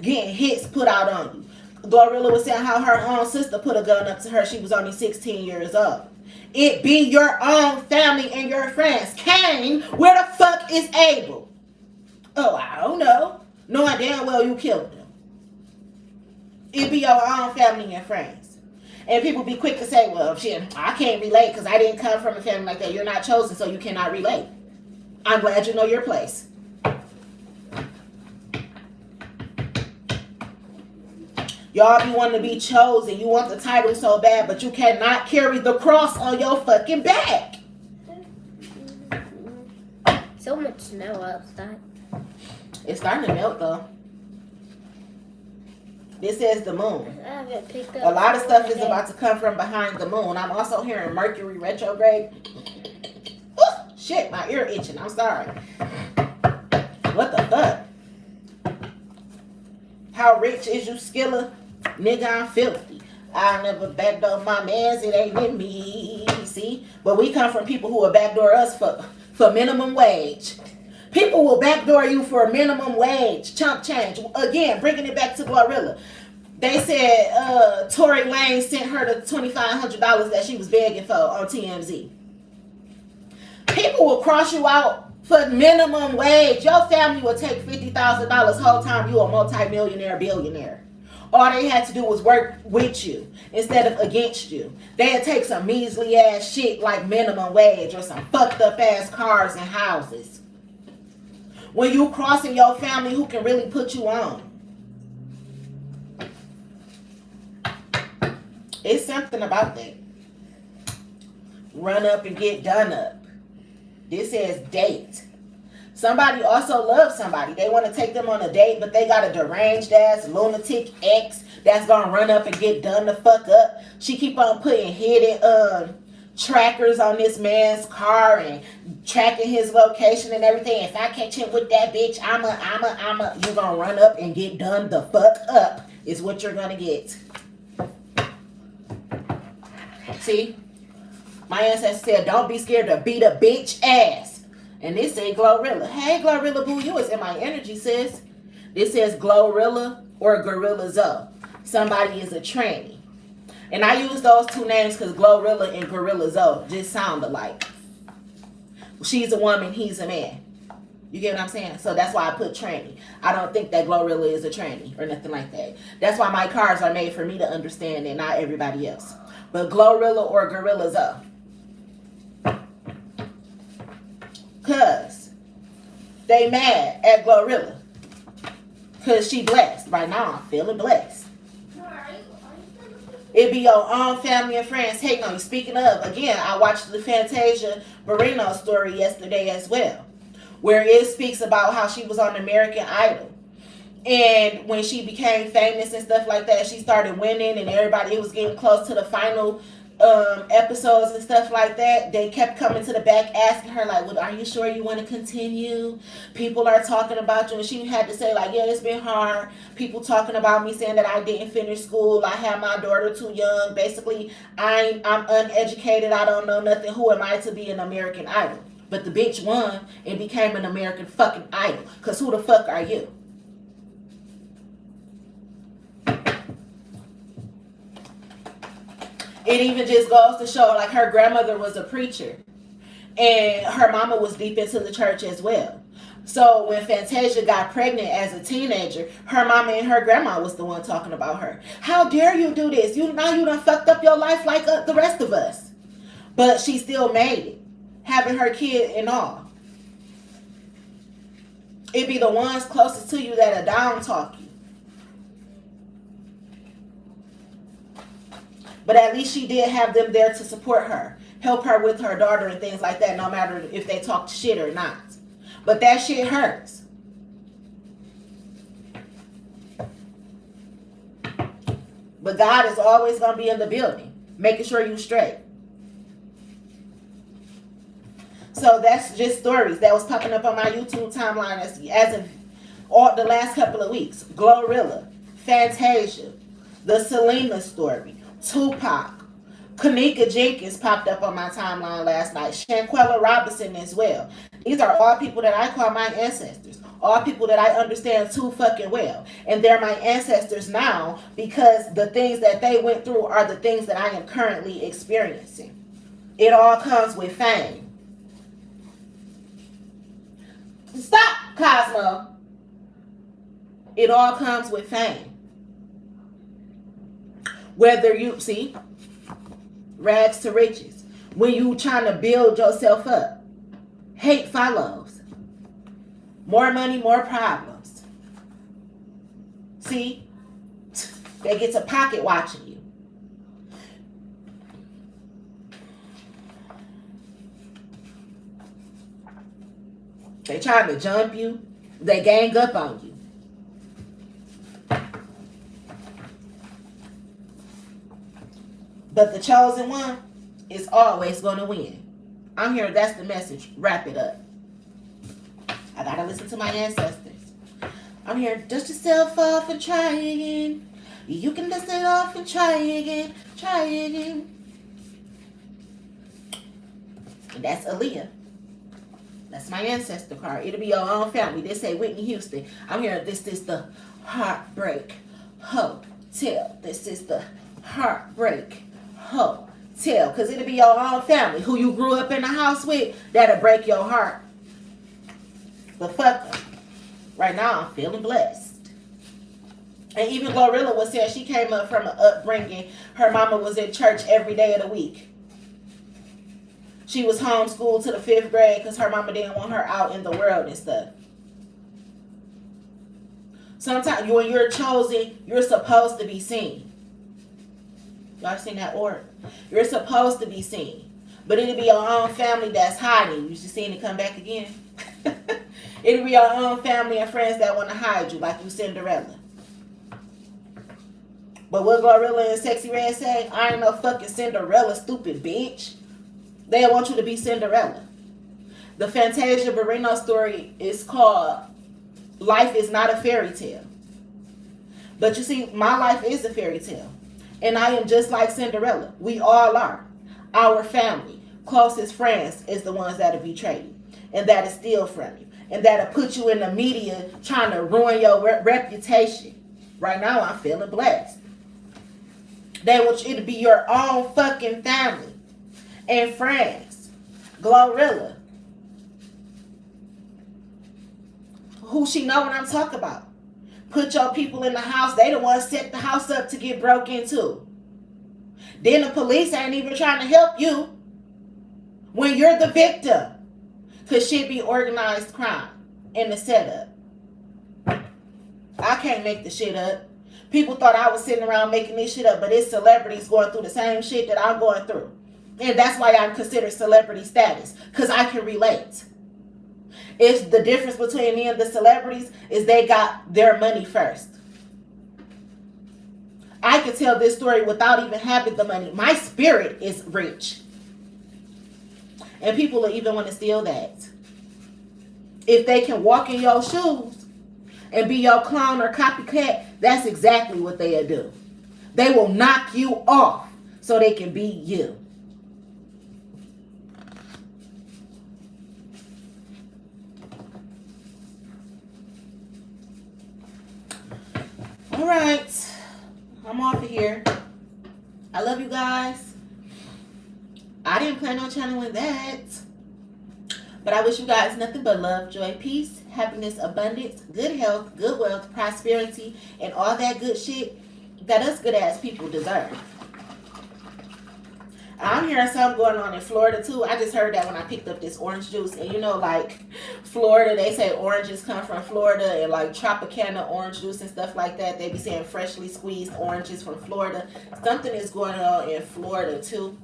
getting hits put out on you. Glorilla was saying how her own sister put a gun up to her. She was only 16 years old. It be your own family and your friends. Cain, where the fuck is Abel? Oh, I don't know. Knowing damn well you killed them. It be your own family and friends. And people be quick to say, well, shit, I can't relate because I didn't come from a family like that. You're not chosen, so you cannot relate. I'm glad you know your place. Y'all be wanting to be chosen. You want the title so bad, but you cannot carry the cross on your fucking back. So much snow outside. It's starting to melt though. This is the moon. I haven't picked up. A lot of stuff is about to come from behind the moon. I'm also hearing Mercury retrograde. Ooh, shit, my ear itching. I'm sorry. What the fuck? How rich is you, Skilla? Nigga, I'm filthy. I never backdoor my mans. It ain't in me. See? But we come from people who will backdoor us for minimum wage. People will backdoor you for a minimum wage, chump change. Again, bringing it back to Glorilla. They said Tory Lanez sent her the $2,500 that she was begging for on TMZ. People will cross you out for minimum wage. Your family will take $50,000 whole time you a multi-millionaire, billionaire. All they had to do was work with you instead of against you. They'd take some measly ass shit like minimum wage or some fucked up ass cars and houses. When you crossing your family, who can really put you on? It's something about that. Run up and get done up. This says date. Somebody also loves somebody. They want to take them on a date, but they got a deranged ass lunatic ex that's gonna run up and get done the fuck up. She keep on putting hidden trackers on this man's car and tracking his location and everything. If I catch him with that bitch, you're gonna run up and get done the fuck up is what you're gonna get. See? My ancestor said, don't be scared to beat a bitch ass. And this say Glorilla. Hey, Glorilla boo, you is in my energy, sis. This says Glorilla or Gorilla Zoe. Somebody is a tranny. And I use those two names because Glorilla and Gorilla Zoe just sound alike. She's a woman, he's a man. You get what I'm saying? So that's why I put tranny. I don't think that Glorilla is a tranny or nothing like that. That's why my cards are made for me to understand and not everybody else. But Glorilla or Gorilla Zoe. Because they mad at Glorilla. Because she blessed. Right now I'm feeling blessed. It be your own family and friends hating on you. Speaking of, again, I watched the Fantasia Barrino story yesterday as well, where it speaks about how she was on American Idol. And when she became famous and stuff like that, she started winning and everybody, it was getting close to the final episodes and stuff like that. They kept coming to the back asking her like, well, are you sure you want to continue? People are talking about you. And she had to say like, yeah, it's been hard. People talking about me saying that I didn't finish school. I had my daughter too young. Basically, I'm uneducated. I don't know nothing. Who am I to be an American Idol? But the bitch won and became an American fucking Idol. Because who the fuck are you? It even just goes to show, like, her grandmother was a preacher. And her mama was deep into the church as well. So when Fantasia got pregnant as a teenager, her mama and her grandma was the one talking about her. How dare you do this? Now you done fucked up your life like the rest of us. But she still made it. Having her kid and all. It be the ones closest to you that are down talk you. But at least she did have them there to support her. Help her with her daughter and things like that, no matter if they talked shit or not. But that shit hurts. But God is always going to be in the building, making sure you straight. So that's just stories that was popping up on my YouTube timeline as of all the last couple of weeks. Glorilla, Fantasia, the Selena story, Tupac, Kanika Jenkins popped up on my timeline last night. Shanquella Robinson as well. These are all people that I call my ancestors. All people that I understand too fucking well. And they're my ancestors now because the things that they went through are the things that I am currently experiencing. It all comes with fame. Stop, Cosmo. It all comes with fame. Whether you, see, rags to riches. When you trying to build yourself up, hate follows. More money, more problems. See, they get to pocket watching you. They trying to jump you. They gang up on you. But the chosen one is always going to win. I'm here. That's the message. Wrap it up. I got to listen to my ancestors. I'm here. Dust yourself off and try again. You can dust it off and try again. Try again. And that's Isleah. That's my ancestor card. It'll be your own family. They say Whitney Houston. I'm here. This is the Heartbreak Hotel. This is the Heartbreak Hotel. Because it'll be your own family. Who you grew up in the house with, that'll break your heart. But fuck them. Right now, I'm feeling blessed. And even Glorilla was saying she came up from an upbringing. Her mama was in church every day of the week. She was homeschooled to the 5th grade because her mama didn't want her out in the world and stuff. Sometimes when you're chosen, you're supposed to be seen. Y'all seen that order? You're supposed to be seen. But it'll be your own family that's hiding. You should see it come back again. It'll be your own family and friends that want to hide you like you Cinderella. But what Glorilla and Sexy Red say? I ain't no fucking Cinderella, stupid bitch. They want you to be Cinderella. The Fantasia Barrino story is called Life is Not a Fairy Tale. But you see, my life is a fairy tale. And I am just like Cinderella. We all are. Our family, closest friends is the ones that'll betray you. And that'll steal from you. And that'll put you in the media trying to ruin your reputation. Right now, I'm feeling blessed. They want you to be your own fucking family and friends. Glorilla. Who she know what I'm talking about. Put your people in the house. They the ones set the house up to get broke into. Then the police ain't even trying to help you when you're the victim. Because shit be organized crime in the setup. I can't make the shit up. People thought I was sitting around making this shit up, but it's celebrities going through the same shit that I'm going through. And that's why I'm considered celebrity status. Because I can relate. It's the difference between me and the celebrities is they got their money first. I can tell this story without even having the money. My spirit is rich. And people will even want to steal that. If they can walk in your shoes and be your clone or copycat, that's exactly what they'll do. They will knock you off so they can be you. All right, I'm off of here. I love you guys. I didn't plan on channeling that. But I wish you guys nothing but love, joy, peace, happiness, abundance, good health, good wealth, prosperity, and all that good shit that us good ass people deserve. I'm hearing something going on in Florida too. I just heard that when I picked up this orange juice. And you know, like Florida, they say oranges come from Florida, and like Tropicana orange juice and stuff like that. They be saying freshly squeezed oranges from Florida. Something is going on in Florida too.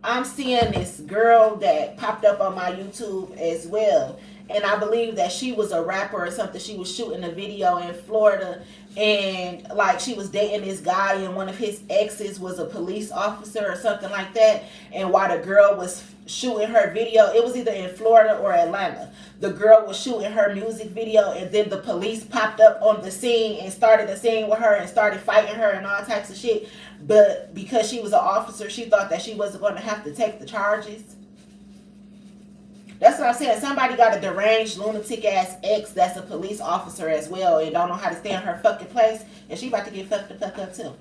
I'm seeing this girl that popped up on my YouTube as well. and I believe that she was a rapper or something. She was shooting a video in Florida, and like she was dating this guy, and one of his exes was a police officer or something like that. And while the girl was shooting her video, it was either in Florida or Atlanta. The girl was shooting her music video, and then the police popped up on the scene and started a scene with her and started fighting her and all types of shit. But because she was an officer, she thought that she wasn't going to have to take the charges. That's what I'm saying. Somebody got a deranged, lunatic ass ex that's a police officer as well and don't know how to stay in her fucking place, and she about to get fucked the fuck up too.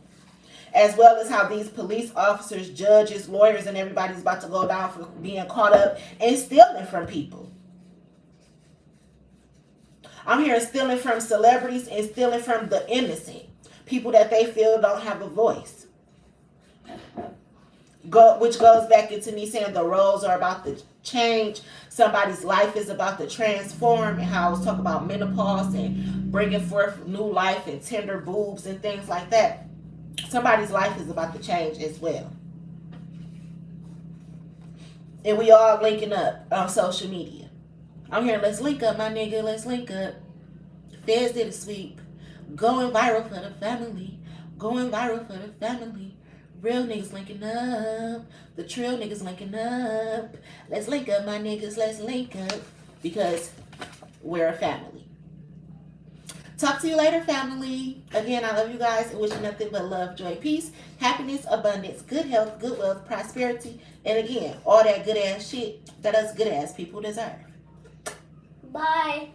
As well as how these police officers, judges, lawyers, and everybody's about to go down for being caught up and stealing from people. I'm hearing stealing from celebrities and stealing from the innocent. People that they feel don't have a voice. Which goes back into me saying the roles are about to change. Somebody's life is about to transform, and how I was talking about menopause and bringing forth new life and tender boobs and things like that. Somebody's life is about to change as well. And we all linking up on social media. I'm hearing, let's link up, my nigga, let's link up. Feds did a sweep. Going viral for the family. Going viral for the family. Real niggas linking up. The trill niggas linking up. Let's link up, my niggas, let's link up. Because we're a family. Talk to you later, family. Again, I love you guys and wish you nothing but love, joy, peace, happiness, abundance, good health, good wealth, prosperity, and again, all that good ass shit that us good ass people deserve. Bye.